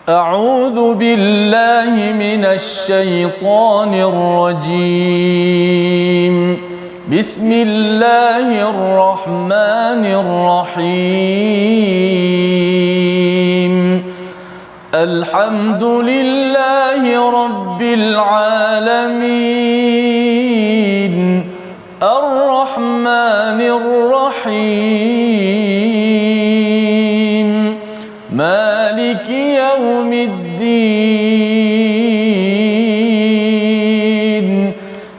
أعوذ بالله من الشيطان الرجيم بسم الله الرحمن الرحيم الحمد لله رب العالمين الرحمن الرحيم مالك يوم الدين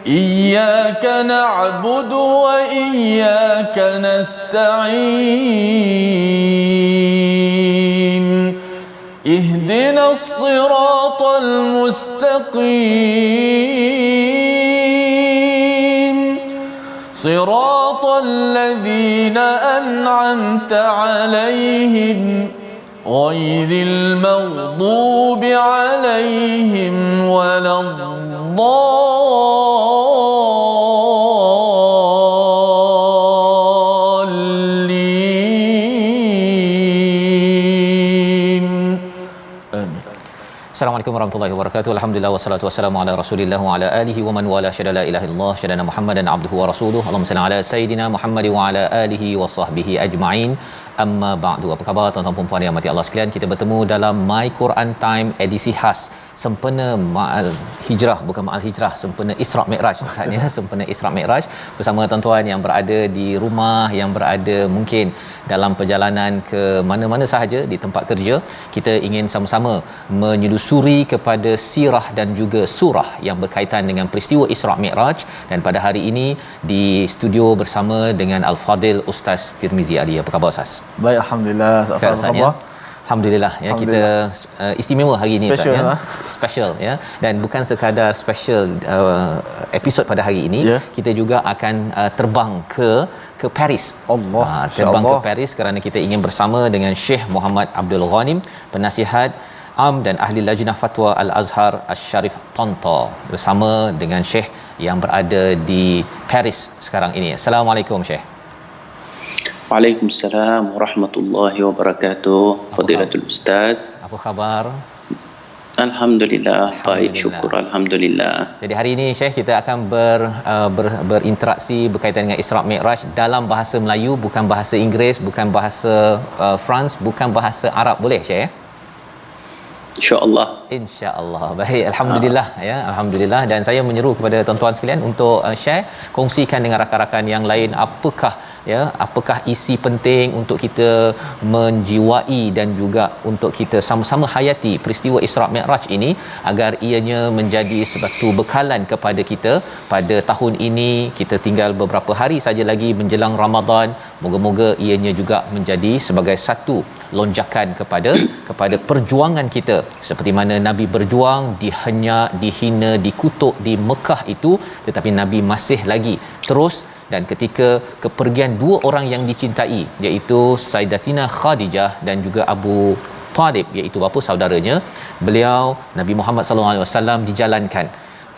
إياك نعبد وإياك نستعين اهدنا الصراط المستقيم صراط الذين أنعمت عليهم غير المغضوب عليهم ولا الضالين آمين. Assalamualaikum warahmatullahi wabarakatuh. Alhamdulillah wassalatu wassalamu ala Rasulillah wa ala alihi wa man wala syada la ilaha illallah syadana Muhammadan abduhu wa rasuluhu. Allahumma salli ala sayidina Muhammad wa ala alihi wa sahbihi ajma'in. Amma ba'du. Apa khabar tuan-tuan dan puan yang mati Allah sekalian? Kita bertemu dalam My Quran Time edisi khas sempena Ma'al Hijrah, bukan Ma'al Hijrah, sempena Isra' Mi'raj maksudnya, sempena Isra' Mi'raj bersama tuan-tuan yang berada di rumah, yang berada mungkin dalam perjalanan ke mana-mana sahaja di tempat kerja. Kita ingin sama-sama menyelusuri kepada sirah dan juga surah yang berkaitan dengan peristiwa Isra' Mi'raj, dan pada hari ini di studio bersama dengan Al-Fadil Ustaz Tirmizi Ali. Apa khabar Ustaz? Baik, alhamdulillah. Apa khabar? Alhamdulillah ya, kita istimewa hari ini special, Ustaz ya. Special ya, dan bukan sekadar special episod pada hari ini, kita juga akan terbang ke Paris. Terbang ke Paris kerana kita ingin bersama dengan Syekh Muhammad Abdul Ghanim, penasihat Am dan Ahli Lajnah Fatwa Al-Azhar Asy-Syarif Tonta, bersama dengan Syekh yang berada di Paris sekarang ini. Assalamualaikum Syekh. Waalaikumsalam warahmatullahi wabarakatuh. Fadilatul Ustaz, apa khabar? Alhamdulillah, baik, syukur, alhamdulillah. Jadi hari ini Syekh kita akan berinteraksi berkaitan dengan Isra' Mi'raj dalam bahasa Melayu, bukan bahasa Inggeris, bukan bahasa France, bukan bahasa Arab, boleh Syekh? InsyaAllah. Baik, alhamdulillah ya, alhamdulillah. Dan saya menyeru kepada tuan-tuan sekalian untuk share, kongsikan dengan rakan-rakan yang lain apakah isi penting untuk kita menjiwai dan juga untuk kita sama-sama hayati peristiwa Isra' Mi'raj ini, agar ianya menjadi suatu bekalan kepada kita pada tahun ini. Kita tinggal beberapa hari saja lagi menjelang Ramadan. Moga-moga ianya juga menjadi sebagai satu lonjakan kepada perjuangan kita, seperti mana Nabi berjuang, dihina, dikutuk di Mekah itu, tetapi Nabi masih lagi terus. Dan ketika kepergian dua orang yang dicintai, iaitu Sayyidatina Khadijah dan juga Abu Talib, iaitu bapa saudaranya, beliau Nabi Muhammad sallallahu alaihi wasallam dijalankan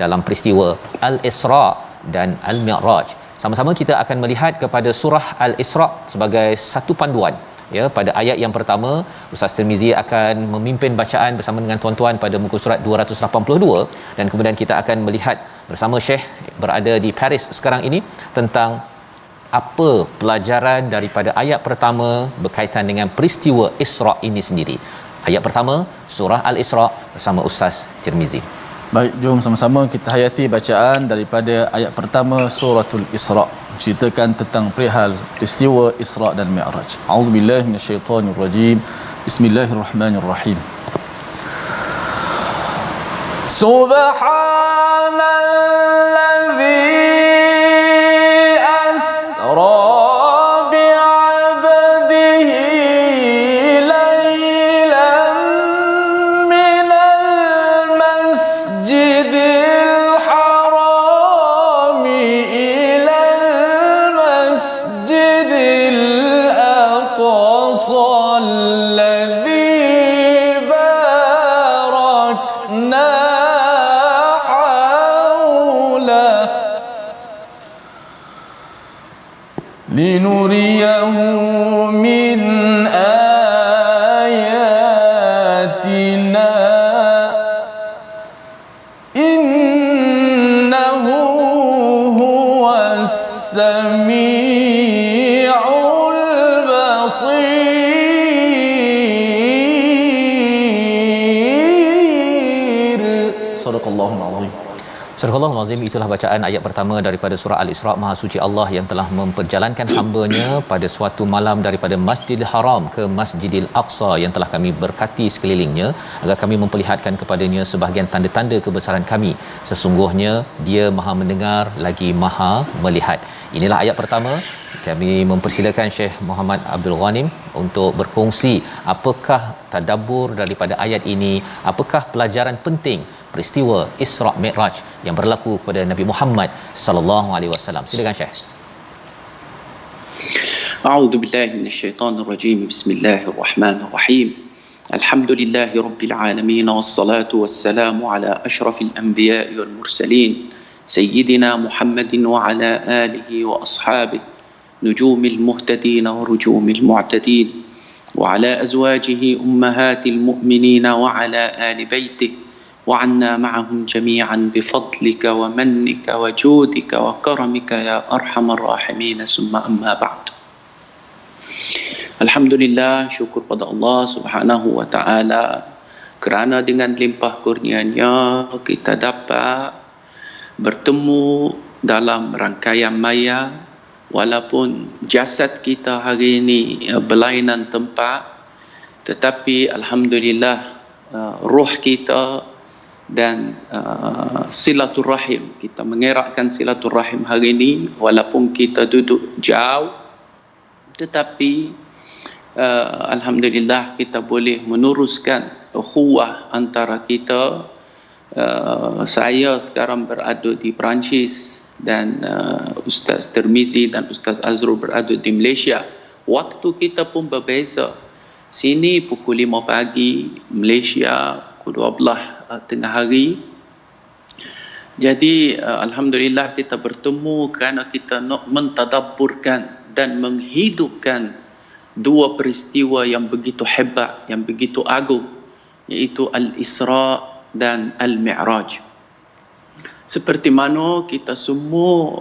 dalam peristiwa Al-Isra' dan Al-Mi'raj. Sama-sama kita akan melihat kepada surah Al-Isra' sebagai satu panduan. Ya, pada ayat yang pertama Ustaz Tirmizi akan memimpin bacaan bersama dengan tuan-tuan pada muka surat 282, dan kemudian kita akan melihat bersama Syekh berada di Paris sekarang ini tentang apa pelajaran daripada ayat pertama berkaitan dengan peristiwa Isra' ini sendiri. Ayat pertama surah Al-Isra' bersama Ustaz Tirmizi. Baik, jom sama-sama kita hayati bacaan daripada ayat pertama suratul Isra', ceritakan tentang perihal peristiwa Isra' dan Mi'raj. A'udzubillahi minasyaitonirrajim. Bismillahirrahmanirrahim. Subhanallazi asra لنريه من آياتنا بصير صدق الله العظيم. Surah Al-Azim, itulah bacaan ayat pertama daripada surah Al-Isra. Maha suci Allah yang telah memperjalankan hamba-Nya pada suatu malam daripada Masjidil Haram ke Masjidil Aqsa yang telah kami berkati sekelilingnya, agar kami memperlihatkan kepadanya sebahagian tanda-tanda kebesaran kami. Sesungguhnya Dia Maha mendengar lagi Maha melihat. Inilah ayat pertama. Kami mempersilakan Syekh Muhammad Abdul Ghanim untuk berkongsi apakah tadabbur daripada ayat ini, apakah pelajaran penting peristiwa Isra Mi'raj yang berlaku kepada Nabi Muhammad sallallahu alaihi wasallam. Silakan Syekh. أعوذ بالله من الشيطان الرجيم بسم الله الرحمن الرحيم الحمد لله رب العالمين والصلاة والسلام على أشرف الأنبياء والمرسلين سيدنا محمد وعلى آله وأصحابه نجوم المهتدين ورجوم المعتدين وعلى أزواجه أمهات المؤمنين وعلى آل بيته وعنا معهم جميعا بفضلك ومنك وجودك وكرمك يا أرحم الراحمين ثم أما بعد. Alhamdulillah, syukur pada Allah Subhanahu wa taala kerana dengan limpah kurnia-Nya kita dapat bertemu dalam rangkaian maya, walaupun jasad kita hari ini berlainan tempat, tetapi alhamdulillah roh kita dan silaturahim, kita mengeratkan silaturahim hari ini walaupun kita duduk jauh, tetapi alhamdulillah kita boleh meneruskan ukhuwah antara kita. Saya sekarang berada di Perancis dan Ustaz Tirmizi dan Ustaz Azrul berada di Malaysia. Waktu kita pun berbeza. Sini pukul 5 pagi, Malaysia pukul 12 tengah hari. Jadi alhamdulillah kita bertemu kerana kita nak mentadabburkan dan menghidupkan dua peristiwa yang begitu hebat, yang begitu agung, iaitu Al-Isra dan Al-Mi'raj. Seperti mana kita semua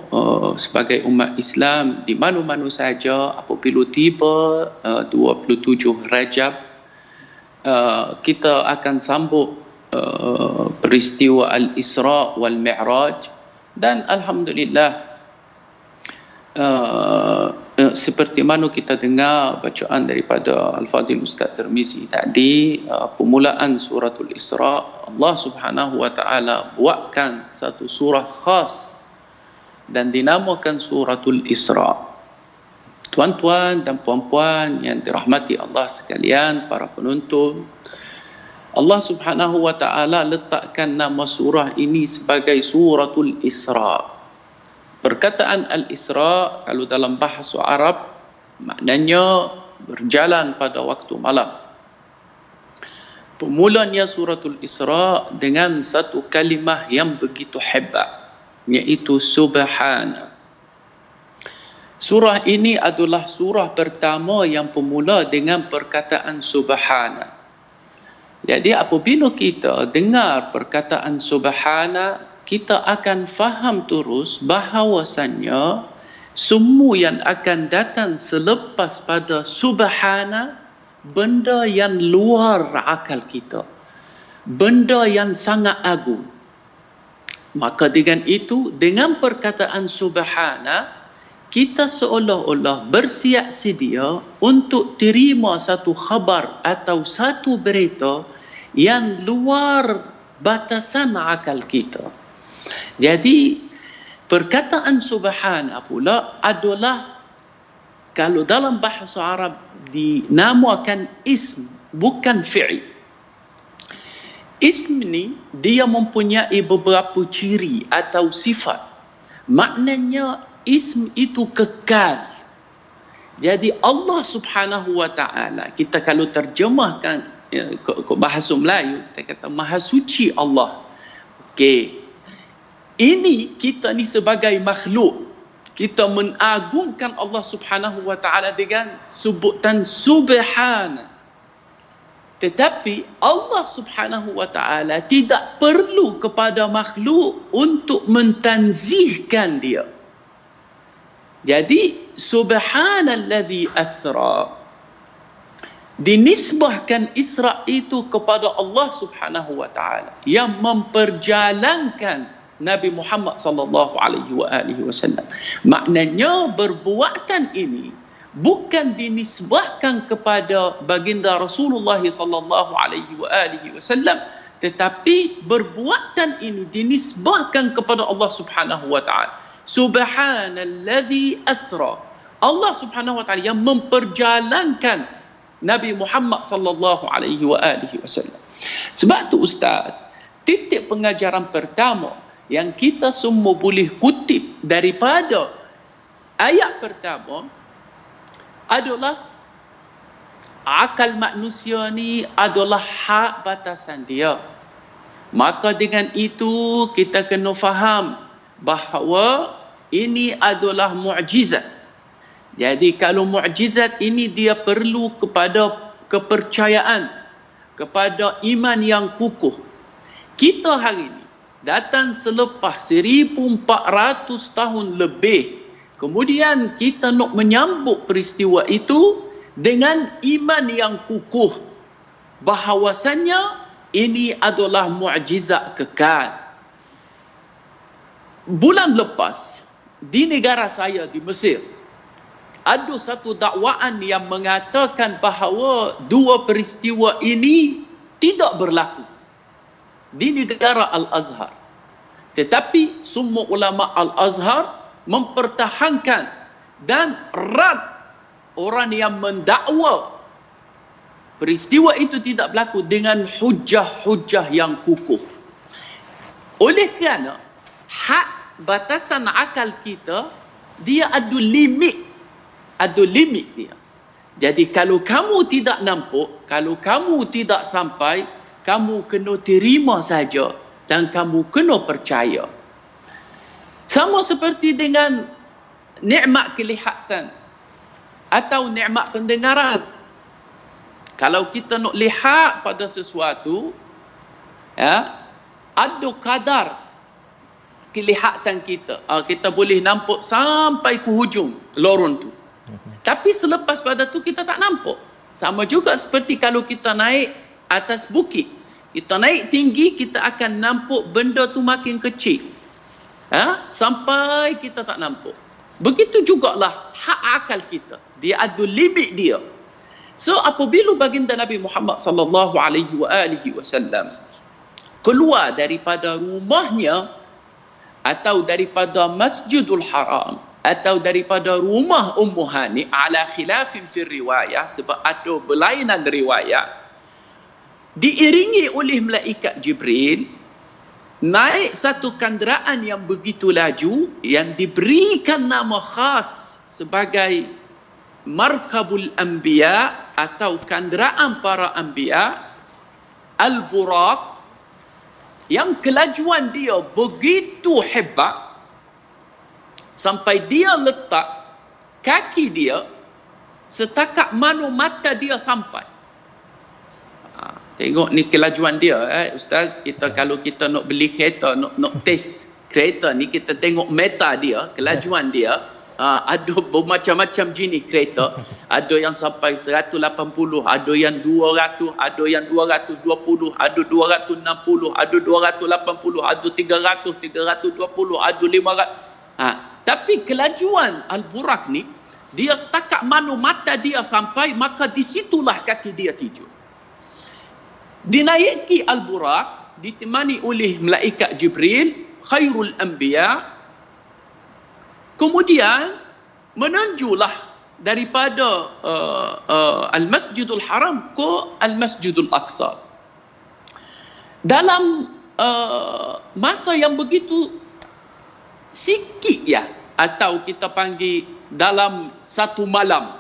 sebagai umat Islam di mana-mana saja apabila tiba 27 Rajab, kita akan sambut peristiwa Al-Isra wal-Mi'raj, dan alhamdulillah seperti mana kita dengar bacaan daripada Al-Fadhil Ustaz Tirmizi tadi, permulaan suratul Isra, Allah Subhanahu wa taala buatkan satu surah khas dan dinamakan suratul Isra. Tuan-tuan dan puan-puan yang dirahmati Allah sekalian, para penonton, Allah Subhanahu wa taala letakkan nama surah ini sebagai suratul Isra. Perkataan Al-Isra kalau dalam bahasa Arab maknanya berjalan pada waktu malam. Permulanya suratul Isra dengan satu kalimah yang begitu hebat, iaitu Subhana. Surah ini adalah surah pertama yang bermula dengan perkataan Subhana. Jadi apabila kita dengar perkataan Subhana, kita akan faham terus bahawasanya semua yang akan datang selepas pada Subhana, benda yang luar akal kita, benda yang sangat agung. Maka dengan itu, dengan perkataan Subhana, kita seolah-olah bersiap sedia untuk terima satu khabar atau satu berita yang luar batasan akal kita. Jadi perkataan Subhana pula adalah, kalau dalam bahasa Arab dinamakan ism, bukan fi'il. Ism ni dia mempunyai beberapa ciri atau sifat. Maknanya ism itu kekal. Jadi Allah Subhanahu wa taala, kita kalau terjemahkan ke bahasa Melayu, kita kata Maha Suci Allah. Okey. Ini kita ni sebagai makhluk, kita mengagungkan Allah Subhanahu wa taala dengan sebutan Subhana. Tetapi Allah Subhanahu wa taala tidak perlu kepada makhluk untuk mentanzihkan dia. Jadi subhanallazi asra, dinisbahkan Isra itu kepada Allah Subhanahu wa taala yang memperjalankan Nabi Muhammad sallallahu alaihi wasallam. Maknanya perbuatan ini bukan dinisbahkan kepada baginda Rasulullah sallallahu alaihi wasallam, tetapi perbuatan ini dinisbahkan kepada Allah Subhanahu wa taala. Subhanalladzi asra. Allah Subhanahu wa taala yang memperjalankan Nabi Muhammad sallallahu alaihi wasallam. Sebab tu ustaz, titik pengajaran pertama yang kita semua boleh kutip daripada ayat pertama adalah akal manusia ni adalah hak batasan dia. Maka dengan itu kita kena faham bahawa ini adalah mukjizat. Jadi kalau mukjizat ini dia perlu kepada kepercayaan, kepada iman yang kukuh. Kita hari ini datang selepas 1400 tahun lebih, kemudian kita nak menyambut peristiwa itu dengan iman yang kukuh bahawasanya ini adalah mukjizat kekal. Bulan lepas di negara saya di Mesir ada satu dakwaan yang mengatakan bahawa dua peristiwa ini tidak berlaku di negara Al-Azhar. Tetapi semua ulama Al-Azhar mempertahankan dan rad orang yang mendakwa peristiwa itu tidak berlaku dengan hujah-hujah yang kukuh. Oleh kerana hak batasan akal kita dia ada limit dia. Jadi kalau kamu tidak nampak, kalau kamu tidak sampai, kamu kena terima saja dan kamu kena percaya. Sama seperti dengan nikmat kelihatan atau nikmat pendengaran. Kalau kita nak lihat pada sesuatu, ya, ada kadar kelihatan kita. Kita boleh nampak sampai ke hujung lorong tu. Tapi selepas pada tu kita tak nampak. Sama juga seperti kalau kita naik atas bukit. Kita naik tinggi, kita akan nampak benda tu makin kecil. Sampai kita tak nampak. Begitu jugalah hak akal kita. Dia ada limit dia. So apabila baginda Nabi Muhammad sallallahu alaihi wasallam keluar daripada rumahnya atau daripada Masjidul Haram atau daripada rumah Ummu Hani ala khilafin fi riwayah, sebab ada berlainan riwayat, diiringi oleh malaikat Jibril, naik satu kenderaan yang begitu laju yang diberikan nama khas sebagai Markabul Anbiya atau kenderaan para anbiya, Al-Buraq, yang kelajuan dia begitu hebat sampai dia letak kaki dia setakat mana mata dia sampai. Tengok ni kelajuan dia, Ustaz. Kalau kita nak beli kereta, nak test kereta ni, kita tengok meta dia, kelajuan dia. Ada bermacam-macam jenis kereta. Ada yang sampai 180, ada yang 200, ada yang 220, ada 260, ada 280, ada 300, 320, ada 500. Tapi kelajuan Al-Buraq ni, dia setakat mana mata dia sampai, maka disitulah kaki dia tuju. Dinaiki Al-Buraq, ditemani oleh malaikat Jibril, khairul anbiya. Kemudian menunjulah daripada Al-Masjidul Haram ke Al-Masjidul Aqsa. Dalam masa yang begitu sikit ya, atau kita panggil dalam satu malam,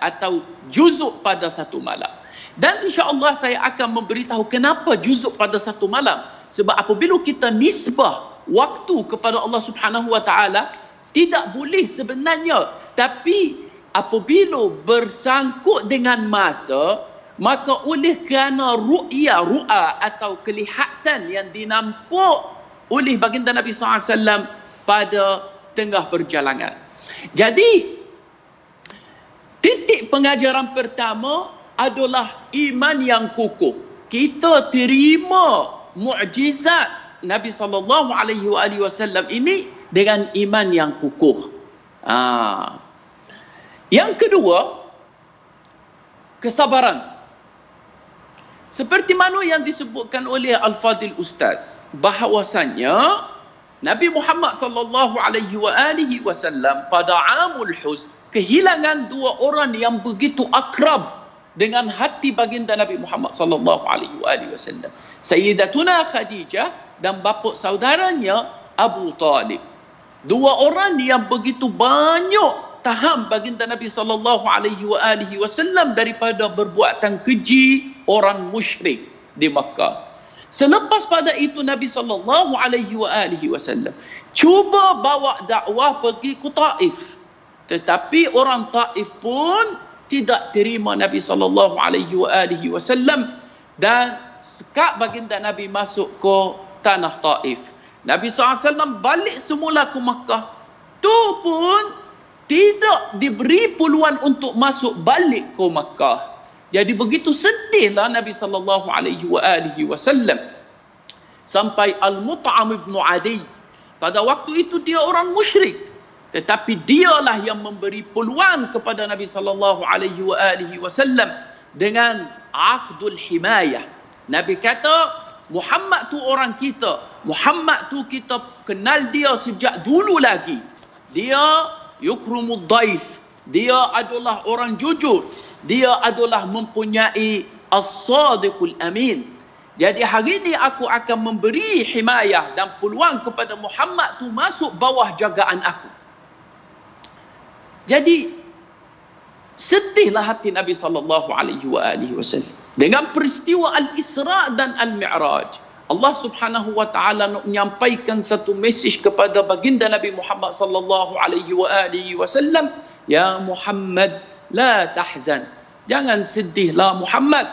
atau juzuk pada satu malam. Dan insya-Allah saya akan memberitahu kenapa juzuk pada satu malam. Sebab apabila kita nisbah waktu kepada Allah Subhanahu wa taala, tidak boleh sebenarnya. Tapi apabila bersangkut dengan masa, maka oleh kerana ru'a atau kelihatan yang dinampak oleh baginda Nabi SAW pada tengah perjalanan. Jadi titik pengajaran pertama adalah iman yang kukuh. Kita terima mukjizat Nabi SAW ini dengan iman yang kukuh. Yang kedua, kesabaran. Seperti mana yang disebutkan oleh Al-Fadil Ustaz, bahawasanya Nabi Muhammad SAW pada Amul Huzn kehilangan dua orang yang begitu akrab dengan hati baginda Nabi Muhammad SAW. Sayyidatuna Khadijah dan bapa saudaranya Abu Talib. Dua orang yang begitu banyak tahan baginda Nabi SAW daripada berbuatan keji orang musyrik di Makkah. Selepas pada itu Nabi SAW cuba bawa dakwah pergi ke Taif. Tetapi orang Taif pun tidak terima Nabi SAW dan sekat baginda Nabi masuk ke tanah Taif. Nabi SAW balik semula ke Makkah. Tu pun tidak diberi peluang untuk masuk balik ke Makkah. Jadi begitu sedihlah Nabi SAW sampai Al-Mut'am ibn Adi. Pada waktu itu dia orang musyrik, tetapi dialah yang memberi peluang kepada Nabi SAW dengan aqdul himayah. Nabi kata, Muhammad tu orang kita. Muhammad tu kita kenal dia sejak dulu lagi. Dia yukrumud daif. Dia adalah orang jujur. Dia adalah mempunyai as-sadiqul amin. Jadi hari ini aku akan memberi himayah dan peluang kepada Muhammad tu masuk bawah jagaan aku. Jadi sedihlah hati Nabi SAW dengan peristiwa Al-Isra' dan Al-Mi'raj. Allah Subhanahu wa taala nak menyampaikan satu mesej kepada baginda Nabi Muhammad SAW. Ya Muhammad, la tahzan. Jangan sedihlah Muhammad.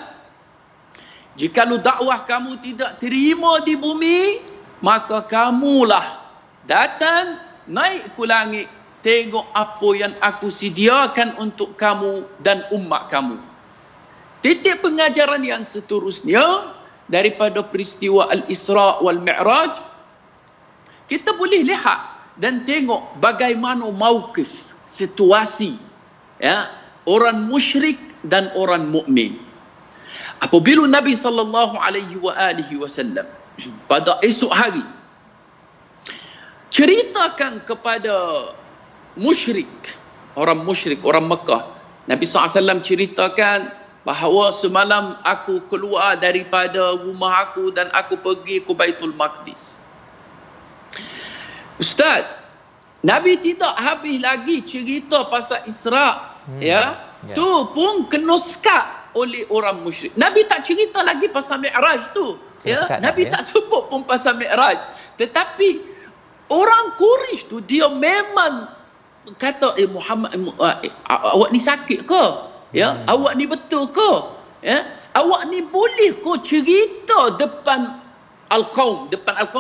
Jikalau dakwah kamu tidak terima di bumi, maka kamulah datang naik ke langit, tengok apa yang aku sediakan untuk kamu dan umat kamu. Titik pengajaran yang seterusnya daripada peristiwa Al-Isra' wal Mi'raj, kita boleh lihat dan tengok bagaimana mauqif, situasi orang musyrik dan orang mukmin. Apabila Nabi SAW pada esok hari ceritakan kepada musyrik, orang Mekah, Nabi SAW ceritakan bahawa semalam aku keluar daripada rumah aku dan aku pergi ke Baitul Maqdis. Ustaz, Nabi tidak habis lagi cerita pasal Isra', tu pun kena sekat oleh orang musyrik. Nabi tak cerita lagi pasal Mi'raj tu. Nabi tak sebut pun pasal Mi'raj. Tetapi orang Quraisy tu dia memang kata, Muhammad, awak ni sakit ke? Awak ni betul ke? Awak ni boleh ke cerita depan al-qaum,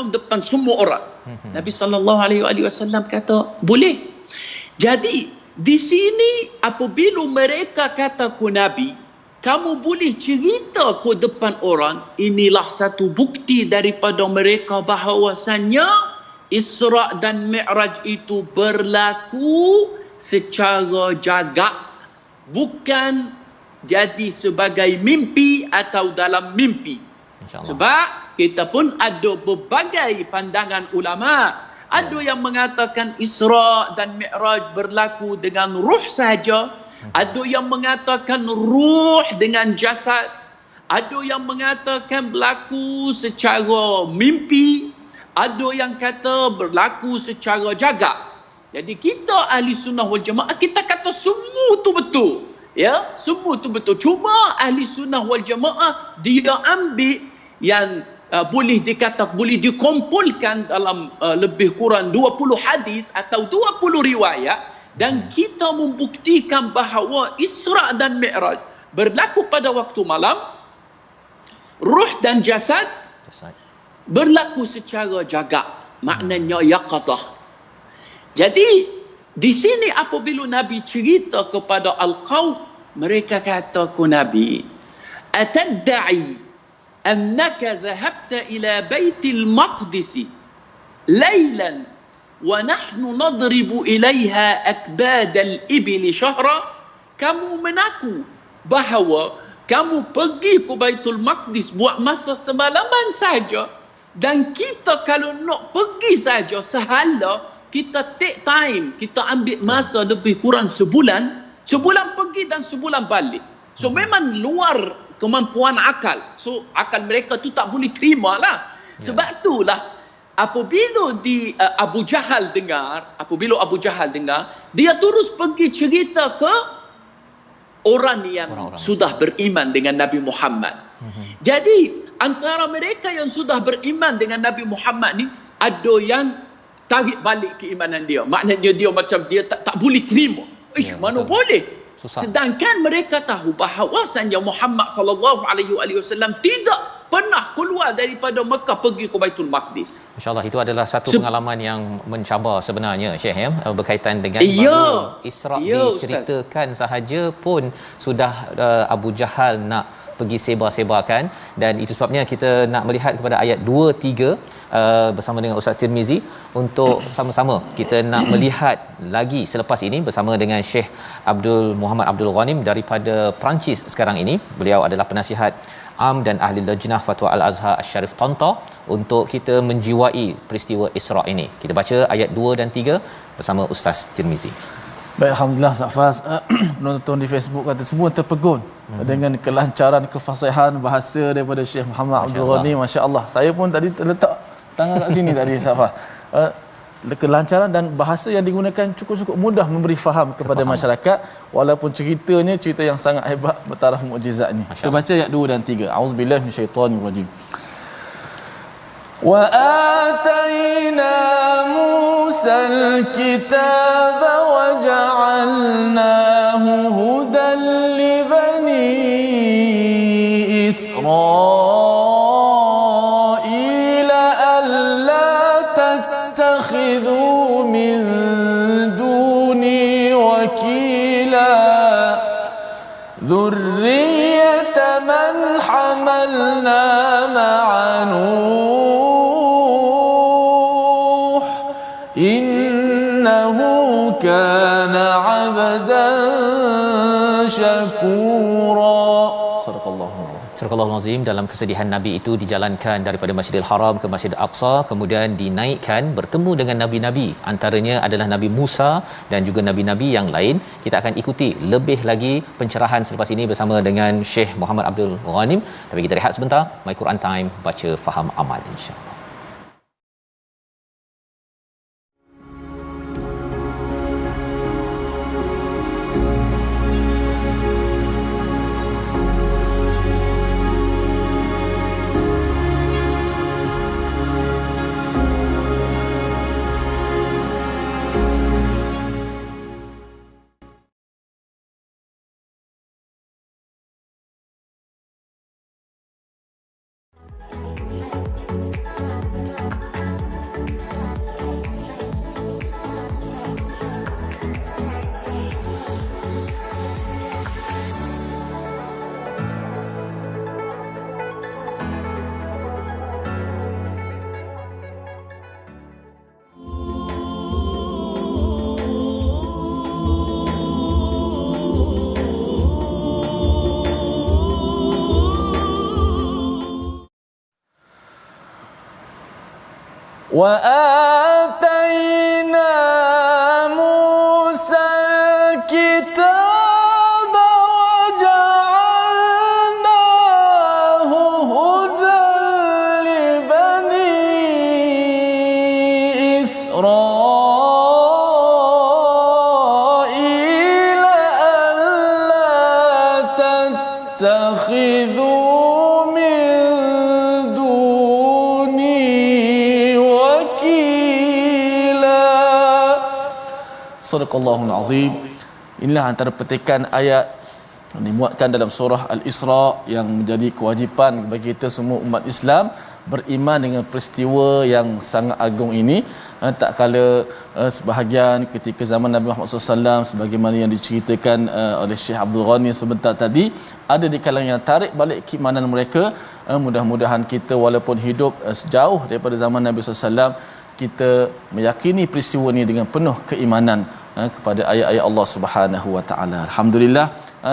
depan semua orang? Nabi SAW kata, boleh. Jadi di sini apabila mereka kata ke Nabi, kamu boleh cerita ke depan orang, inilah satu bukti daripada mereka bahawasanya Isra' dan Mi'raj itu berlaku secara jagak, bukan jadi sebagai mimpi atau dalam mimpi. Sebab kita pun ada berbagai pandangan ulama. Ada yang mengatakan Isra' dan Mi'raj berlaku dengan ruh sahaja. Ada yang mengatakan ruh dengan jasad. Ada yang mengatakan berlaku secara mimpi. Ada yang kata berlaku secara jagak. Jadi kita ahli sunnah wal jamaah, kita kata semua tu betul. Semua tu betul. Cuma ahli sunnah wal jamaah dia ambil yang boleh dikumpulkan dalam lebih kurang 20 hadis atau 20 riwayat, dan kita membuktikan bahawa Isra' dan Mi'raj berlaku pada waktu malam, ruh dan jasad berlaku secara jagak, maknanya yaqazah. Jadi di sini apabila Nabi cerita kepada al-qaum, Mereka kata ku Nabi, atadda'i annaka dhahabta ila baitil maqdisi laylan wa nahnu nadribu ilaiha akbadal ibli syahra. Kamu mengaku bahawa kamu pergi ke Baitul Maqdis buat masa semalaman saja, dan kita kalau nak pergi saja sehala, kita take time, kita ambil masa lebih kurang sebulan pergi dan sebulan balik. So memang luar kemampuan akal. So akal mereka tu tak boleh terima lah. Sebab itulah apabila Abu Jahal dengar, dia terus pergi cerita ke orang yang sudah beriman dengan Nabi Muhammad. Jadi antara mereka yang sudah beriman dengan Nabi Muhammad ni, ada yang tarik balik keimanan dia. Maknanya dia macam dia tak boleh terima. Mana boleh? Susah. Sedangkan mereka tahu bahawasanya Muhammad sallallahu alaihi wasallam tidak pernah keluar daripada Mekah pergi ke Baitul Maqdis. Masya-Allah, itu adalah satu pengalaman yang mencabar sebenarnya, Syekh, ya, berkaitan dengan baru Isra diceritakan sahaja pun sudah Abu Jahal nak pergi sebar-sebarkan. Dan itu sebabnya kita nak melihat kepada ayat 2-3 bersama dengan Ustaz Tirmizi untuk sama-sama kita nak melihat lagi selepas ini bersama dengan Syekh Muhammad Abdul Ghanim daripada Perancis sekarang ini. Beliau adalah penasihat Am dan Ahli Lajnah Fatwa Al-Azhar Asy-Syarif Tonta, untuk kita menjiwai peristiwa Isra ini. Kita baca ayat 2 dan 3 bersama Ustaz Tirmizi. Baik, alhamdulillah Safas. Penonton di Facebook kata semua terpegun dengan kelancaran kefasihan bahasa daripada Syekh Muhammad Abdul Ghani. Masya-Allah. Saya pun tadi letak tangan kat sini tadi Safas. Kelancaran dan bahasa yang digunakan cukup mudah memberi faham kepada masyarakat, walaupun ceritanya cerita yang sangat hebat, bertaraf mukjizat ni. Kita baca ayat 2 dan 3. Auzubillahi minasyaitanirrajim. Wa atayna Musal kitaba wa ja'alnahu hudan li bani Israil alla tattakhidhu min duni wakila dhurriyyata man hamalna ma'a Nuh innahu kana 'abdan syakura. Sadaqallahul Azim. Dalam kesedihan Nabi itu dijalankan daripada Masjidil Haram ke Masjidil Aqsa, kemudian dinaikkan bertemu dengan nabi-nabi, antaranya adalah Nabi Musa dan juga nabi-nabi yang lain. Kita akan ikuti lebih lagi pencerahan selepas ini bersama dengan Syekh Muhammad Abdul Ghanim. Tapi kita rehat sebentar. My Quran Time, baca faham amal, insya-Allah. وآتينا موسى الكتاب وجعلناه هدى لبني إسرائيل ألا تتخذوا Sadaqallahul Azim. Inilah antara petikan ayat yang dimuatkan dalam surah Al-Isra yang menjadi kewajipan bagi kita semua umat Islam beriman dengan peristiwa yang sangat agung ini. Tak kala sebahagian ketika zaman Nabi Muhammad SAW, sebagaimana yang diceritakan oleh Syekh Abdul Ghani sebentar tadi, ada di kalangan yang tarik balik keimanan mereka. Mudah-mudahan kita walaupun hidup sejauh daripada zaman Nabi SAW, kita meyakini peristiwa ini dengan penuh keimanan kepada ayat-ayat Allah Subhanahu Wa Taala. Alhamdulillah,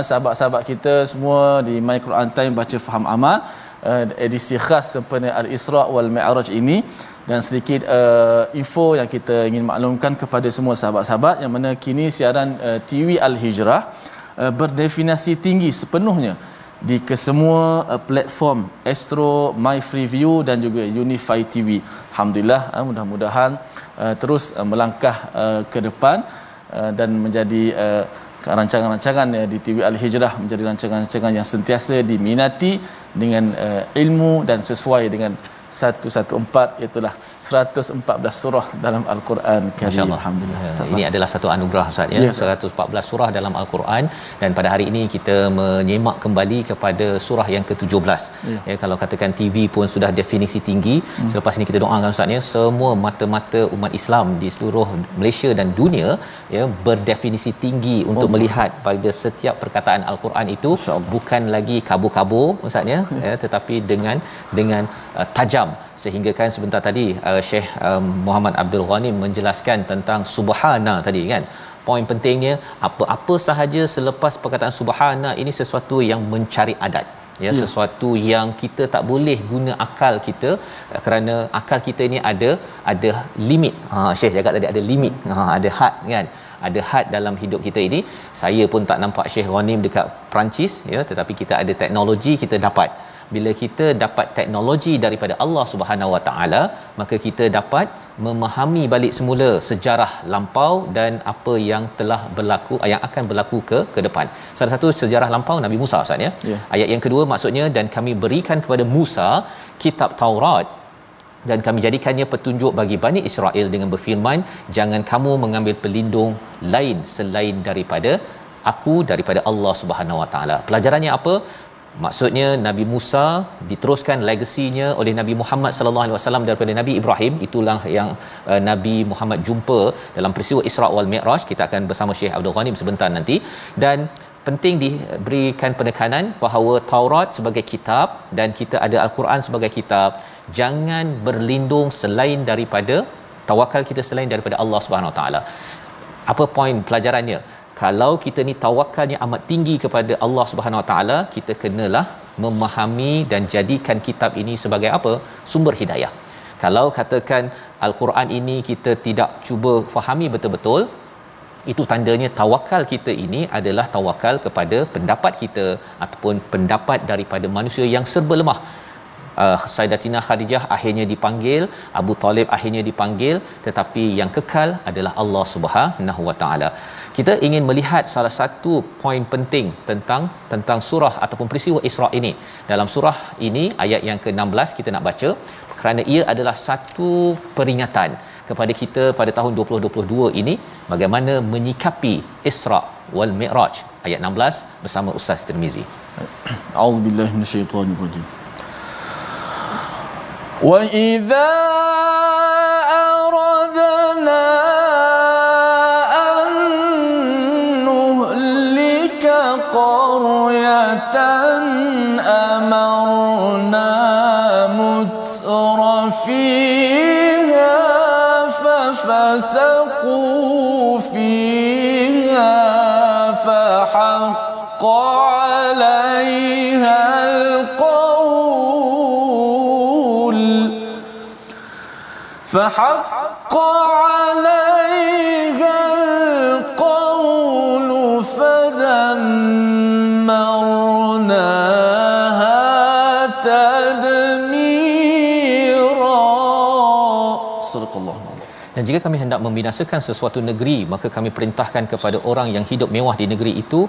sahabat-sahabat kita semua di My Quran Time baca faham amal, edisi khas sempena Al-Isra' wal Mi'raj ini, dan sedikit info yang kita ingin maklumkan kepada semua sahabat-sahabat yang mana kini siaran TV Al-Hijrah berdefinisi tinggi sepenuhnya di kesemua platform Astro, My Freeview dan juga Unify TV. Alhamdulillah, mudah-mudahan terus melangkah ke depan dan menjadi rancangan-rancangan di TV Al-Hijrah menjadi rancangan-rancangan yang sentiasa diminati dengan ilmu dan sesuai dengan 114, itulah 114 surah dalam Al-Quran Karim. Alhamdulillah. Ini adalah satu anugerah Ustaz ya. 114 surah dalam Al-Quran, dan pada hari ini kita menyemak kembali kepada surah yang ke-17. Ya, kalau katakan TV pun sudah definisi tinggi, selepas ini kita doakan Ustaz ya, semua mata-mata umat Islam di seluruh Malaysia dan dunia ya berdefinisi tinggi untuk melihat pada setiap perkataan Al-Quran itu bukan lagi kabur-kabur Ustaz ya, tetapi dengan tajam, sehingga kan sebentar tadi Syekh Muhammad Abdul Ghani menjelaskan tentang subhana tadi kan. Poin pentingnya, apa-apa sahaja selepas perkataan subhana ini sesuatu yang mencari adat ya, sesuatu yang kita tak boleh guna akal kita, kerana akal kita ini ada limit. Syekh cakap tadi ada limit, ada had kan, ada had dalam hidup kita ini. Saya pun tak nampak Syekh Ghanim dekat Perancis ya, tetapi kita ada teknologi, kita dapat. Bila kita dapat teknologi daripada Allah Subhanahu Wa Taala, maka kita dapat memahami balik semula sejarah lampau dan apa yang telah berlaku, yang akan berlaku ke depan. Salah satu sejarah lampau Nabi Musa Ustaz ya. Ayat yang kedua maksudnya, dan kami berikan kepada Musa kitab Taurat dan kami jadikannya petunjuk bagi Bani Israel dengan berfirman, jangan kamu mengambil pelindung lain selain daripada aku, daripada Allah Subhanahu Wa Taala. Pelajarannya apa? Maksudnya Nabi Musa diteruskan legasinya oleh Nabi Muhammad sallallahu alaihi wasallam daripada Nabi Ibrahim. Itulah yang Nabi Muhammad jumpa dalam peristiwa Isra' wal Mi'raj. Kita akan bersama Syekh Abdul Ghanim sebentar nanti. Dan penting diberikan penekanan bahawa Taurat sebagai kitab dan kita ada Al-Quran sebagai kitab. Jangan berlindung selain daripada, tawakal kita selain daripada Allah Subhanahu Wa Taala. Apa poin pelajarannya? Kalau kita ni tawakalnya amat tinggi kepada Allah Subhanahu Wa Taala, kita kenalah memahami dan jadikan kitab ini sebagai apa? Sumber hidayah. Kalau katakan Al-Quran ini kita tidak cuba fahami betul-betul, itu tandanya tawakal kita ini adalah tawakal kepada pendapat kita ataupun pendapat daripada manusia yang serba lemah. Sayyidatina Khadijah akhirnya dipanggil, Abu Talib akhirnya dipanggil, tetapi yang kekal adalah Allah Subhanahu Wa Taala. Kita ingin melihat salah satu poin penting tentang surah ataupun peristiwa Isra' ini. Dalam surah ini ayat yang ke-16 kita nak baca, kerana ia adalah satu peringatan kepada kita pada tahun 2022 ini bagaimana menyikapi Isra' wal Mi'raj. Ayat 16 bersama Ustaz Tirmizi. A'udzubillahi minasyaitonirrajim. وَإِذَا أَرَدْنَا أَن نُّهْلِكَ قَرْيَةً أَمَرْنَا مُتْرَفِيهَا فَفَسَقُوا فِيهَا فَحَقَّ عَلَيْهَا القول فدمرناها تدميرا. صدق الله. Dan jika kami hendak membinasakan sesuatu negeri, maka kami perintahkan kepada orang yang hidup mewah di negeri itu,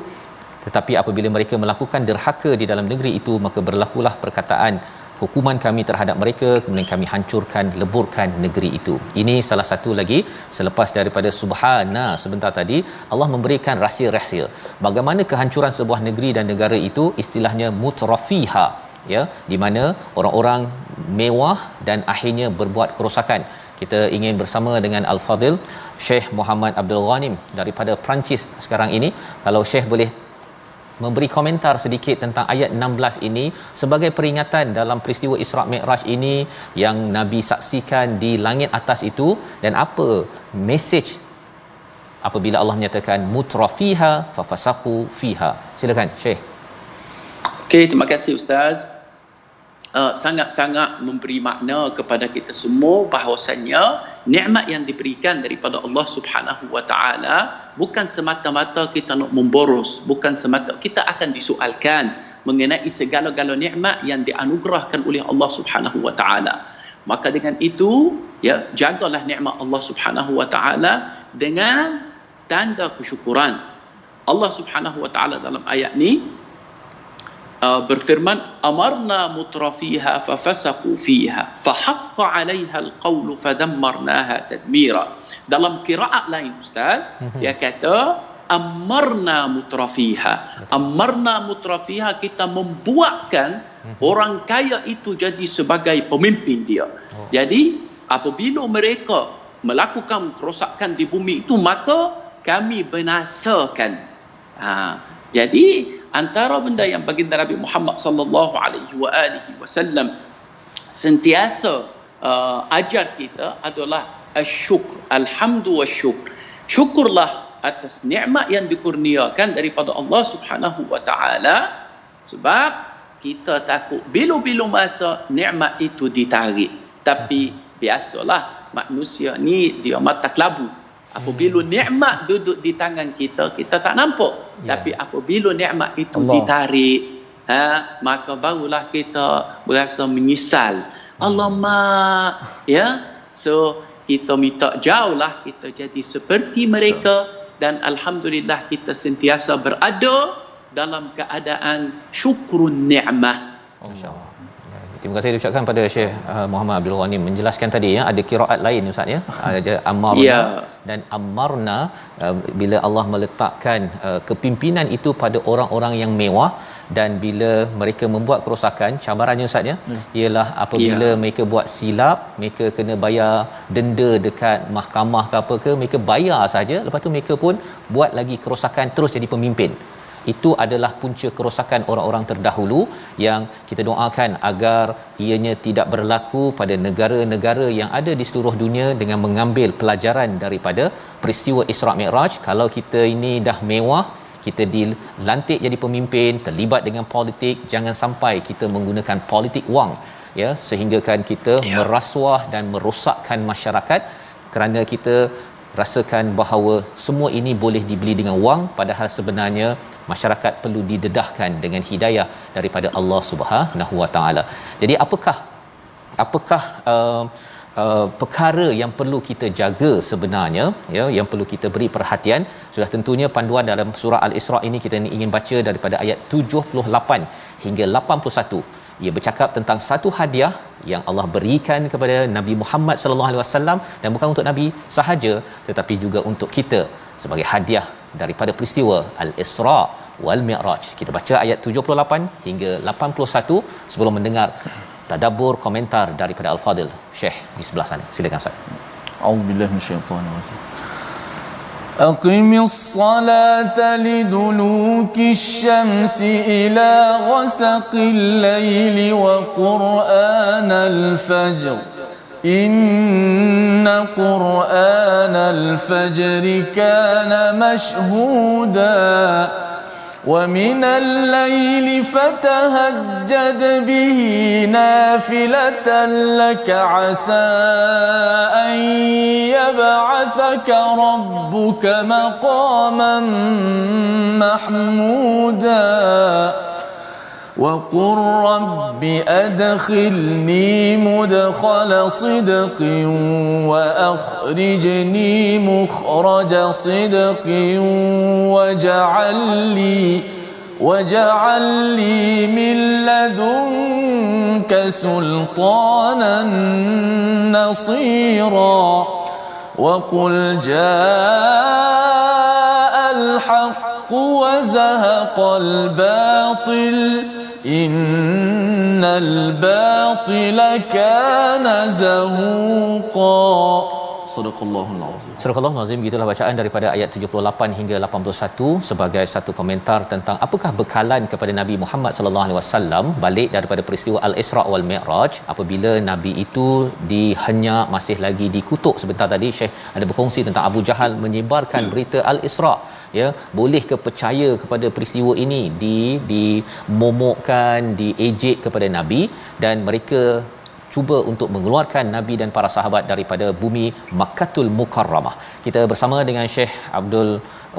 tetapi apabila mereka melakukan derhaka di dalam negeri itu, maka berlakulah perkataan hukuman kami terhadap mereka, kemudian kami hancurkan, leburkan negeri itu. Ini salah satu lagi selepas daripada subhana sebentar tadi, Allah memberikan rahsia-rahsia bagaimana kehancuran sebuah negeri dan negara itu, istilahnya mutrafiha ya, di mana orang-orang mewah dan akhirnya berbuat kerosakan. Kita ingin bersama dengan Al-Fadil Syekh Muhammad Abdul Ghanim daripada Perancis sekarang ini. Kalau Syekh boleh memberi komentar sedikit tentang ayat 16 ini sebagai peringatan dalam peristiwa Isra' Mi'raj ini yang Nabi saksikan di langit atas itu, dan apa mesej apabila Allah menyatakan mutrafiha fafasaqu fiha. Silakan Syekh. Okey, terima kasih Ustaz. Sangat-sangat memberi makna kepada kita semua bahawasanya nikmat yang diberikan daripada Allah Subhanahu wa taala bukan semata-mata kita nak memboros, bukan semata kita akan disoalkan mengenai segala-gala nikmat yang dianugerahkan oleh Allah Subhanahu wa taala. Maka dengan itu, ya, jagalah nikmat Allah Subhanahu wa taala dengan tanda kesyukuran. Allah Subhanahu wa taala dalam ayat ni berfirman, amarna mutrafiha fafasaqu fiha fahaqqa 'alaiha alqawlu fadammarnaha tadmira. Dalam qiraat lain Ustaz, dia kata amarna mutrafiha. Amarna mutrafiha, kita membuatkan orang kaya itu jadi sebagai pemimpin dia. Jadi apabila mereka melakukan kerosakan di bumi itu, maka kami binasakan. Jadi antara benda yang baginda Nabi Muhammad sallallahu alaihi wasallam sentiasa ajar kita adalah asyukr, alhamdu wasyukr. Syukurlah atas nikmat yang dikurniakan daripada Allah Subhanahu wa taala, sebab kita takut bila-bila masa nikmat itu ditarik. Tapi biasalah manusia ni dia mata kelabu. Apabila nikmat duduk di tangan kita, kita tak nampak. Tapi apabila nikmat itu ditarik, maka barulah kita berasa menyesal. Alamak, ya. So kita minta jauhlah kita jadi seperti mereka, dan alhamdulillah kita sentiasa berada dalam keadaan syukrun ni'mah. Masya-Allah. Terima kasih diucapkan pada Syekh Muhammad Abdul Ghanim menjelaskan tadi, ya, ada qiraat lain Ustaz, ya. Ada amarna dan amarna, bila Allah meletakkan kepimpinan itu pada orang-orang yang mewah, dan bila mereka membuat kerosakan, cabarannya Ustaz, ya, ialah apabila mereka buat silap, mereka kena bayar denda dekat mahkamah ke apa ke, mereka bayar saja, lepas tu mereka pun buat lagi kerosakan, terus jadi pemimpin. Itu adalah punca kerosakan orang-orang terdahulu yang kita doakan agar ianya tidak berlaku pada negara-negara yang ada di seluruh dunia, dengan mengambil pelajaran daripada peristiwa Isra' Mi'raj. Kalau kita ini dah mewah, kita dilantik jadi pemimpin, terlibat dengan politik, jangan sampai kita menggunakan politik wang, ya, sehinggakan kita merasuah dan merosakkan masyarakat kerana kita rasakan bahawa semua ini boleh dibeli dengan wang, padahal sebenarnya masyarakat perlu didedahkan dengan hidayah daripada Allah Subhanahu wa taala. Jadi apakah perkara yang perlu kita jaga sebenarnya, ya, yang perlu kita beri perhatian? Sudah tentunya panduan dalam surah Al-Isra' ini kita ingin baca daripada ayat 78 hingga 81. Ia bercakap tentang satu hadiah yang Allah berikan kepada Nabi Muhammad sallallahu alaihi wasallam, dan bukan untuk Nabi sahaja tetapi juga untuk kita sebagai hadiah daripada peristiwa Al-Isra' wal Mi'raj. Kita baca ayat 78 hingga 81 sebelum mendengar tadabbur komentar daripada Al-Fadil Syekh di sebelah sana. Silakan Ustaz. A'udzubillahi minasyaitanir rajim. Aqimis salata lidulukish syamsi ila ghasaqil laili wa qur'anal fajr. Inna qur'anal fajri kana mashhuda. ومن الليل فتهجد به نافلة لك عسى أن يبعثك ربك مقاما محمودا وقل رب أدخلني مدخل صدق وأخرجني مخرج صدق واجعل لي من لدنك سلطانا نصيرا وقل جاء الحق وزهق الباطل إن الباطل كان زهوقا. Sadaqallahul azim. Surah Al-Azim, begitulah bacaan daripada ayat 78 hingga 81 sebagai satu komentar tentang apakah bekalan kepada Nabi Muhammad sallallahu alaihi wasallam balik daripada peristiwa Al-Isra' wal Mi'raj apabila Nabi itu dihenyak, masih lagi dikutuk. Sebentar tadi Syekh ada berkongsi tentang Abu Jahal menyebarkan berita Al-Isra', ya, boleh ke percaya kepada peristiwa ini, dimomokkan, diejek kepada Nabi, dan mereka cuba untuk mengeluarkan Nabi dan para sahabat daripada bumi Makkatul Mukarramah. Kita bersama dengan Syekh Abdul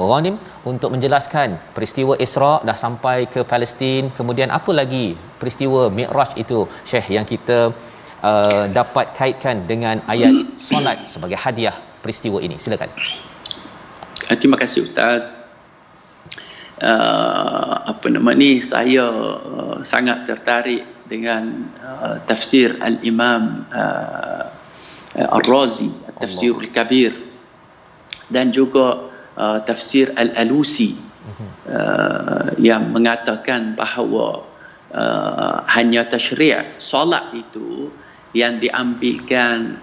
Ghanim untuk menjelaskan peristiwa Isra' dah sampai ke Palestin, kemudian apa lagi peristiwa Mi'raj itu Syekh yang kita dapat kaitkan dengan ayat solat sebagai hadiah peristiwa ini. Silakan. Terima kasih Ustaz. Saya sangat tertarik dengan tafsir Al-Imam Al-Razi, Tafsir Al-Kabir, dan juga tafsir Al-Alusi yang mengatakan bahawa hanya tasyri' solat itu yang diambilkan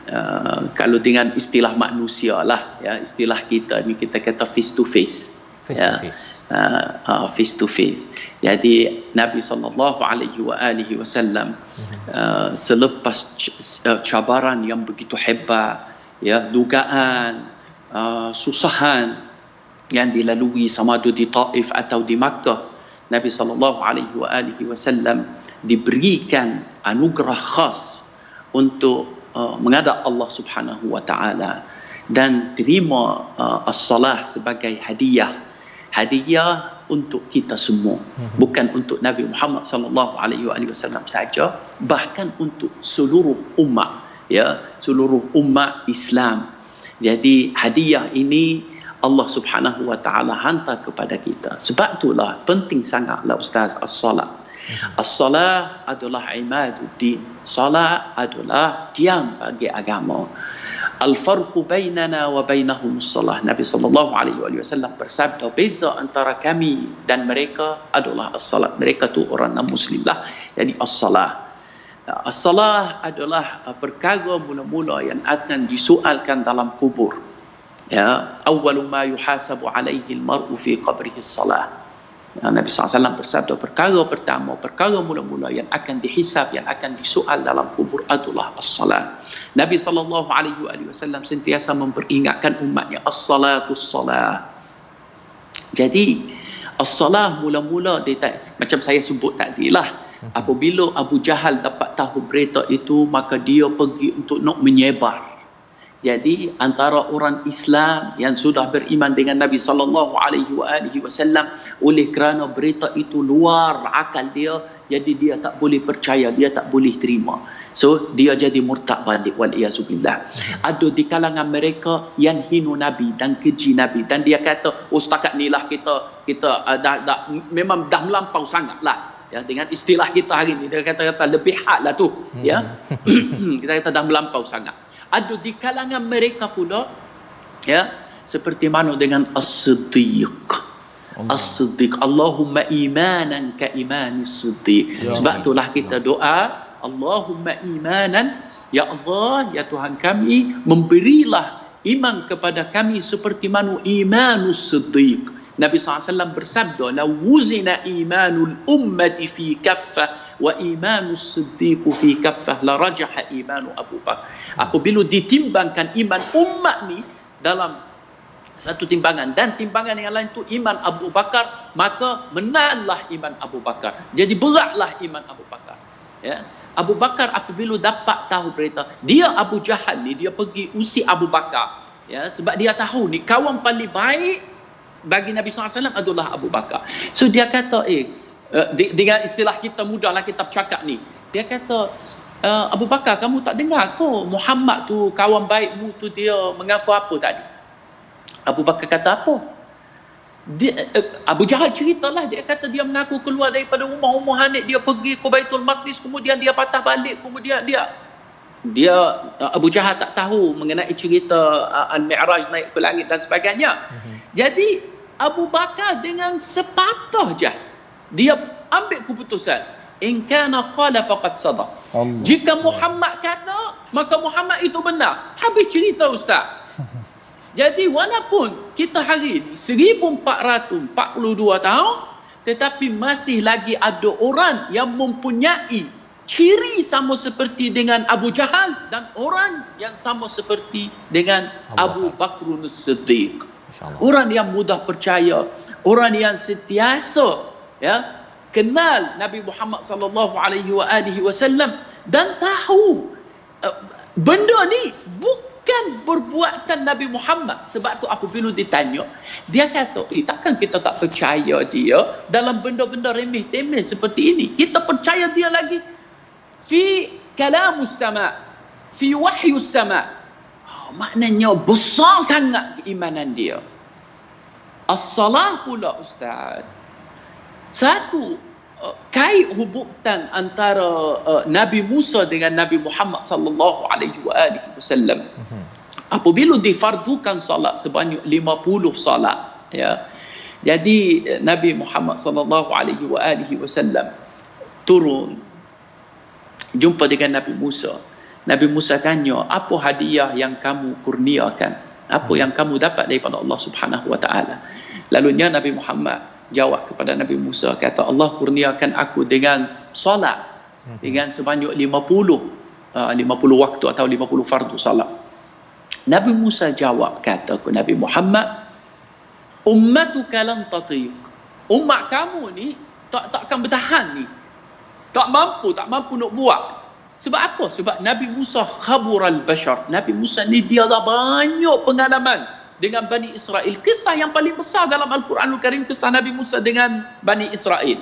kalau dengan istilah manusia lah, ya, istilah kita ni kita kata face to face. Face to face. Jadi Nabi SAW selepas cabaran yang begitu hebat, ya, dugaan, susahan yang dilalui sama ada di Taif atau di Makkah, Nabi SAW diberikan anugerah khas untuk menghadap Allah Subhanahu wa taala dan terima as-salah sebagai hadiah untuk kita semua, bukan untuk Nabi Muhammad sallallahu alaihi wasallam saja, bahkan untuk seluruh umat, ya, seluruh umat Islam. Jadi hadiah ini Allah Subhanahu wa taala hantar kepada kita. Sebab itulah penting sangatlah Ustaz as-salat. As-salah adalah imaduddin. Salat adalah tiang bagi agama. Al-farqu bainana wa bainahum as-salah. Nabi sallallahu alaihi wasallam bersabda, beza antara kami dan mereka adalah as-salat. Mereka tu orang non-muslim lah. Jadi as-salah. As-salah adalah perkara mula-mula yang akan disoalkan dalam kubur. Ya, awwalu ma yuhasabu alaihi al-mar'u fi qabrihi as-salah. Nabi SAW bersabda, perkara pertama, perkara mula-mula yang akan dihisab, yang akan disoal dalam kubur adalah as-salat. Nabi SAW sentiasa memperingatkan umatnya, as-salatu as-salah. Jadi as-salah mula-mula macam saya sebut tadi lah, apabila Abu Jahal dapat tahu berita itu, maka dia pergi untuk nak menyebar. Jadi antara orang Islam yang sudah beriman dengan Nabi sallallahu alaihi wasallam, oleh kerana berita itu luar akal dia, jadi dia tak boleh percaya, dia tak boleh terima. So dia jadi murtad balik, wal iazubillah. Ada di kalangan mereka yang hina Nabi dan keji Nabi, dan dia kata, oh setakat ni lah kita memang dah melampau sangatlah, ya, dengan istilah kita hari ni dia kata lebih had lah tu, ya. Kita kata dah melampau sangat. Ada di kalangan mereka pula, ya, seperti mana dengan as-siddiq. As-siddiq, Allahumma imanan ka imanis siddiq. Sebab itulah kita doa, Allahumma imanan, ya Allah, ya Tuhan kami, memberilah iman kepada kami seperti mana imanus siddiq. Nabi SAW bersabda, la wuzina imanul ummati fi kaffah wa imanus siddiq fi kaffah la rajaha imanu Abu Bakar. Apabila ditimbangkan iman umat ni dalam satu timbangan dan timbangan yang lain tu iman Abu Bakar, maka menanglah iman Abu Bakar. Jadi beratlah iman Abu Bakar. Ya. Abu Bakar apabila dapat tahu berita, dia Abu Jahal ni dia pergi usik Abu Bakar. Ya, sebab dia tahu ni kawan paling baik bagi Nabi SAW adalah Abu Bakar. So dia kata, dengan istilah kita mudahlah kita bercakap ni. Dia kata, Abu Bakar, kamu tak dengar ke Muhammad tu kawan baikmu tu dia mengaku apa tadi? Abu Bakar kata apa? Abu Jahal ceritalah, dia kata dia mengaku keluar daripada rumah Ummu Hanif, dia pergi ke Baitul Maqdis, kemudian dia patah balik, kemudian dia Abu Jahal tak tahu mengenai cerita Al-Mi'raj naik ke langit dan sebagainya. Jadi Abu Bakar dengan sepatah je dia ambil keputusan, in kana qala faqad sadaq. Jika Muhammad kata, maka Muhammad itu benar. Habis cerita ustaz. Jadi walaupun kita hari ini 1442 tahun, tetapi masih lagi ada orang yang mempunyai ciri sama seperti dengan Abu Jahal dan orang yang sama seperti dengan Abu Bakrun As-Siddiq. Orang yang mudah percaya, orang yang sentiasa kenal Nabi Muhammad sallallahu alaihi wasallam dan tahu benda ni bukan perbuatan Nabi Muhammad. Sebab tu apabila ditanya, dia kata, takkan kita tak percaya dia dalam benda-benda remeh-temeh seperti ini. Kita percaya dia lagi fi kalamus sama, fi wahyus sama. Maknanya besar sangat keimanan dia. As-salah pula ustaz, satu kait hubungan antara Nabi Musa dengan Nabi Muhammad sallallahu alaihi wasallam. Apabila difardukan solat sebanyak 50 solat, ya. Jadi Nabi Muhammad sallallahu alaihi wasallam turun jumpa dengan Nabi Musa. Nabi Musa tanya, apa hadiah yang kamu kurniakan? Apa yang kamu dapat daripada Allah Subhanahu wa taala? Lalunya Nabi Muhammad jawab kepada Nabi Musa, kata, Allah kurniakan aku dengan solat, dengan sebanyak 50 waktu atau 50 fardu salat. Nabi Musa jawab, kata ke Nabi Muhammad, ummatuka lan tatiq. Umat kamu ni takkan bertahan ni. Tak mampu nak buat. Sebab apa? Sebab Nabi Musa khabural bashar. Nabi Musa ni dia dah banyak pengalaman dengan Bani Israel. Kisah yang paling besar dalam Al-Quranul Karim, kisah Nabi Musa dengan Bani Israel.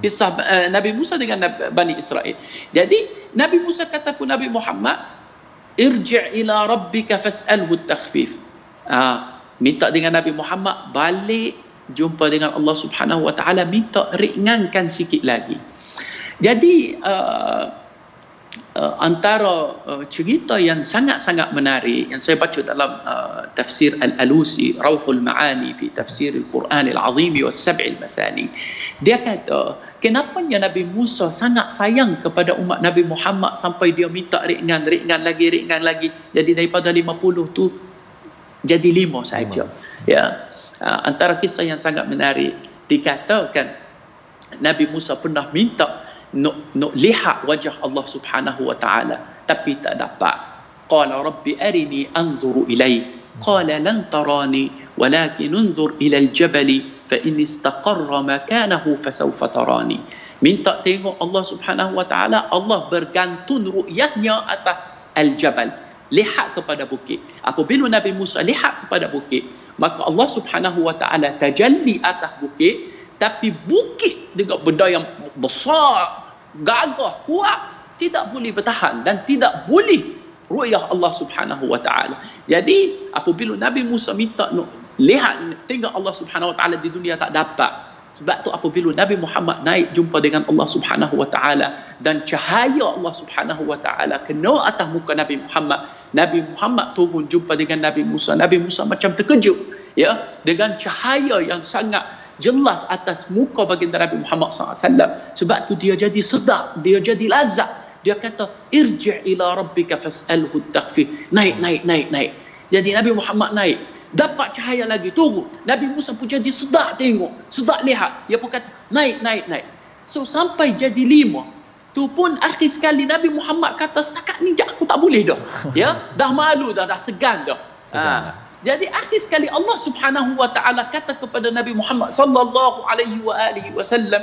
Kisah Nabi Musa dengan Bani Israel. Jadi Nabi Musa kata ke Nabi Muhammad, irji' ila rabbika fas'alhu at-takhfif. Minta dengan Nabi Muhammad balik jumpa dengan Allah Subhanahu wa taala, minta ringankan sikit lagi. Jadi antara cerita yang sangat-sangat menarik yang saya baca dalam tafsir Al-Alusi, Rauhul Ma'ani fi tafsir Al-Quran Al-Azim wa Sab'il Masani, dia kata kenapanya Nabi Musa sangat sayang kepada umat Nabi Muhammad sampai dia minta ringan lagi. Jadi daripada 50 tu jadi 5 saja. Ya. Antara kisah yang sangat menarik, dikatakan Nabi Musa pernah minta nak lihat wajah Allah Subhanahu wa taala, tapi tak dapat. Qala rabbi arini anzuru ilaik. Qala lan tarani walakin unzur ila al-jabali fa in istaqarra makanahu fasawfa tarani. Minta tengok Allah Subhanahu wa taala, Allah bergantung ru'yahnya atas al-jabal, lihat kepada bukit. Apabila Nabi Musa lihat kepada bukit, maka Allah Subhanahu wa taala tajalli atas bukit. Tapi bukit dengan benda yang besar, gagah, kuat, tidak boleh bertahan dan tidak boleh ru'yah Allah Subhanahu wa taala. Jadi apabila Nabi Musa minta nak lihat, tengok Allah Subhanahu wa taala di dunia, tak dapat. Sebab tu apabila Nabi Muhammad naik jumpa dengan Allah Subhanahu wa taala dan cahaya Allah Subhanahu wa taala kena atas muka Nabi Muhammad turun jumpa dengan Nabi Musa. Nabi Musa macam terkejut, ya, dengan cahaya yang sangat jelas atas muka baginda Nabi Muhammad SAW. Sebab tu dia jadi sedap, dia jadi lazat. Dia kata, irji' ila rabbika fas'alhu at-takhfif. Naik. Jadi Nabi Muhammad naik, dapat cahaya lagi, turun. Nabi Musa pun jadi sedap tengok, sedap lihat. Dia pun kata, naik. So sampai jadi 5. Tu pun akhir sekali Nabi Muhammad kata, setakat ni aku tak boleh dah. Ya, dah malu dah segan dah. Jadi akhir sekali Allah Subhanahu wa taala kata kepada Nabi Muhammad sallallahu alaihi wasallam,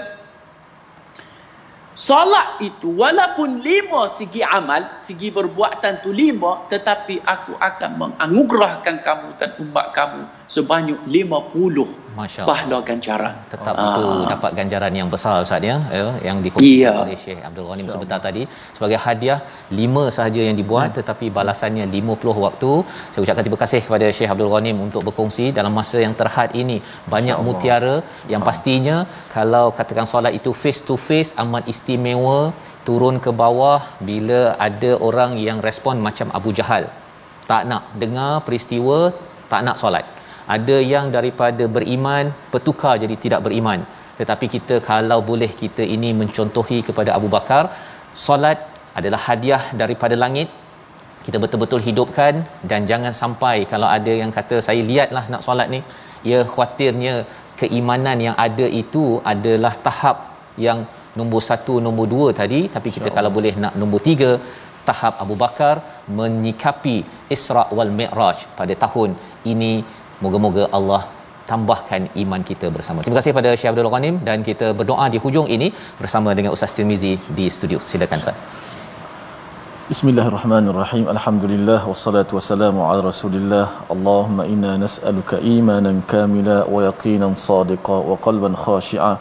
solat itu walaupun 5 segi amal, segi perbuatan tu 5, tetapi aku akan menganugerahkan kamu dan umat kamu sebanyak 50 pahala ganjaran. Tetap itu dapat ganjaran yang besar Ustaz ya, yang dikongsikan oleh Syekh Abdul Ghanim sebentar tadi. Sebagai hadiah 5 sahaja yang dibuat, tetapi balasannya 50 waktu. Saya ucapkan terima kasih kepada Syekh Abdul Ghanim untuk berkongsi dalam masa yang terhad ini. Banyak mutiara yang pastinya kalau katakan solat itu face to face amat istimewa. Turun ke bawah bila ada orang yang respon macam Abu Jahal, tak nak dengar peristiwa, tak nak solat. Ada yang daripada beriman bertukar jadi tidak beriman. tetapi kita kalau boleh kita ini mencontohi kepada Abu Bakar, solat adalah hadiah daripada langit, kita betul-betul hidupkan. Dan jangan sampai kalau ada yang kata saya lihatlah nak solat ni, ia khawatirnya keimanan yang ada itu adalah tahap yang nombor 1, nombor 2 tadi, tapi kita kalau boleh nak nombor 3, tahap Abu Bakar menyikapi Isra wal Mi'raj pada tahun ini. Moga-moga Allah tambahkan iman kita bersama. Terima kasih pada Syekh Abdul Ghanim, dan kita berdoa di hujung ini bersama dengan Ustaz Tirmizi di studio. Silakan Ustaz. Bismillahirrahmanirrahim. Alhamdulillah wassalatu wassalamu ala Rasulillah. Allahumma inna nas'aluka imanan kamila wa yaqinan sadiqa wa qalban khashi'a.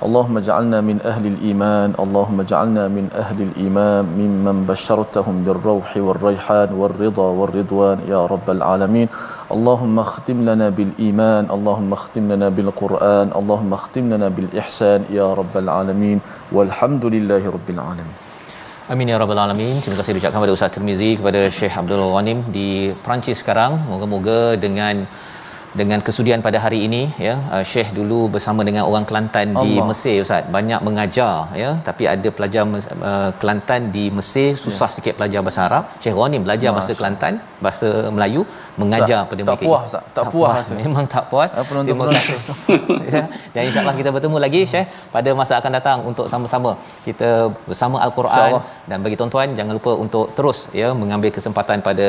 Allahumma ij'alna min ahli al-iman. Allahumma ij'alna min ahli al-iman mimman bashartahum bir-rauhi war-rayhan war-ridha war-ridwan ya rabbal alamin. Allahumma khtim lana bil iman, Allahumma khtim lana bil Quran, Allahumma khtim lana bil ihsan ya rabbal alamin. Walhamdulillahi rabbil alamin. Amin ya rabbal alamin. Terima kasih diucapkan kepada Ustaz Tirmizi, kepada Syekh Abdul Ghanim di Perancis sekarang. Moga-moga dengan kesudian pada hari ini, ya, Syekh dulu bersama dengan orang Kelantan di Mesir Ustaz, banyak mengajar, ya, tapi ada pelajar Kelantan di Mesir susah sikit belajar bahasa Arab. Syekh Ghanim belajar bahasa Kelantan, bahasa Melayu, mengajar pada mereka. Tak puas Ustaz, tak puas. Memang tak puas. Terima kasih. Ya, dan insya-Allah kita bertemu lagi Syekh pada masa akan datang untuk sama-sama kita bersama Al-Quran. Dan bagi tuan-tuan jangan lupa untuk terus, ya, mengambil kesempatan pada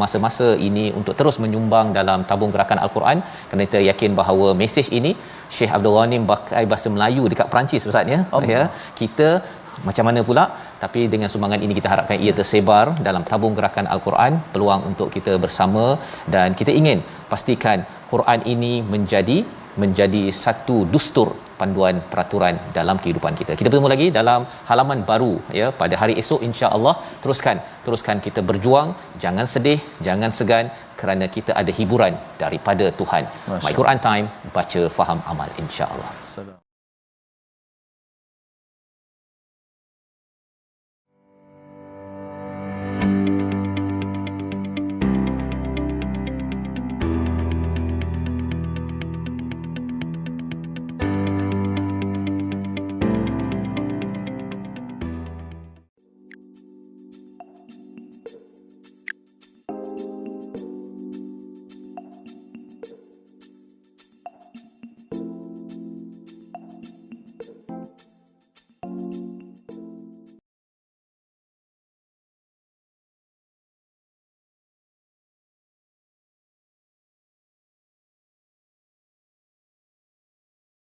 masa-masa ini untuk terus menyumbang dalam tabung gerakan Al-Quran, kerana kita yakin bahawa mesej ini Syekh Abdul Ghanim pakai bahasa Melayu dekat Perancis Ustaz, ya. Kita macam mana pula, tapi dengan sumbangan ini kita harapkan ia tersebar dalam tabung gerakan Al-Quran, peluang untuk kita bersama. Dan kita ingin pastikan Quran ini menjadi satu dustur, panduan peraturan dalam kehidupan kita. Kita bertemu lagi dalam halaman baru, ya, pada hari esok insya-Allah. Teruskan kita berjuang, jangan sedih, jangan segan, kerana kita ada hiburan daripada Tuhan. My Quran Time, baca, faham, amal, insya-Allah.